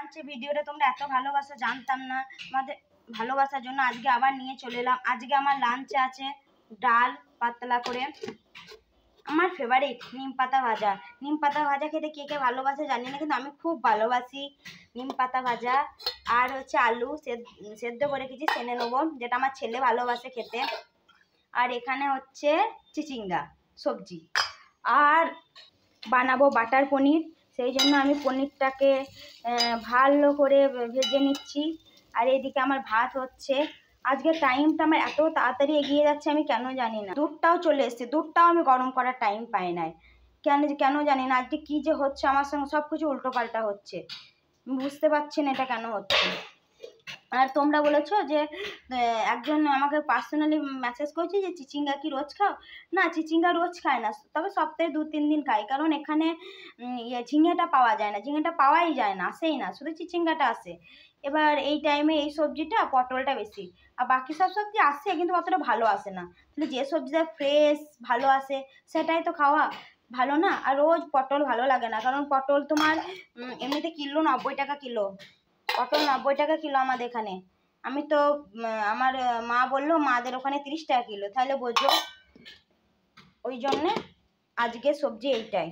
লাঞ্চে ভিডিওটা তোমরা এত ভালোবাসা জানতাম না। আমাদের ভালোবাসার জন্য আজকে আবার নিয়ে চলে এলাম। আজকে আমার লাঞ্চে আছে ডাল পাতলা করে, আমার ফেভারিট নিম পাতা ভাজা। নিম পাতা ভাজা খেতে কে কে ভালোবাসে জানি না, কিন্তু আমি খুব ভালোবাসি নিম পাতা ভাজা। আর হচ্ছে আলু সেদ্ধ করে কিছু সেনে নেবো, যেটা আমার ছেলে ভালোবাসে খেতে। আর এখানে হচ্ছে চিচিঙ্গা সবজি। আর বানাবো বাটার পনির, সেই জন্য আমি পনিরটাকে ভালো করে ভেজে নিচ্ছি। আর এদিকে আমার ভাত হচ্ছে। আজকে টাইমটা আমার এত তাড়াতাড়ি এগিয়ে যাচ্ছে আমি কেন জানি না। দুধটাও চলে এসছে, দুধটাও আমি গরম করার টাইম পাই নাই, কেন জানি না। আজকে কী যে হচ্ছে আমার সঙ্গে, সব কিছু উল্টোপাল্টা হচ্ছে, বুঝতে পারছি না এটা কেন হচ্ছে। আর তোমরা বলেছো যে একজন আমাকে পার্সোনালি মেসেজ করেছে যে চিচিঙ্গা কি রোজ খাও? না, চিচিঙ্গা রোজ খায় না, তবে সপ্তাহে 2-3 দিন খাই, কারণ এখানে ঝিঙেটা পাওয়া যায় না, ঝিঙেটা পাওয়াই যায় না, আসেই না, শুধু চিচিঙ্গাটা আসে। এবার এই টাইমে এই সবজিটা, পটলটা বেশি, আর বাকি সব সবজি আসে কিন্তু অতটা ভালো আসে না। তাহলে যে সবজিটা ফ্রেশ ভালো আসে সেটাই তো খাওয়া ভালো না। আর রোজ পটল ভালো লাগে না, কারণ পটল তোমার এমনিতে কিলো 90 টাকা কিলো, পটল 90 টাকা কিলো আমাদের এখানে। আমি তো আমার মা বললো মাদের ওখানে 30 টাকা কিলো, তাহলে বোঝো। ওই জন্যে আজকে সবজি এইটাই।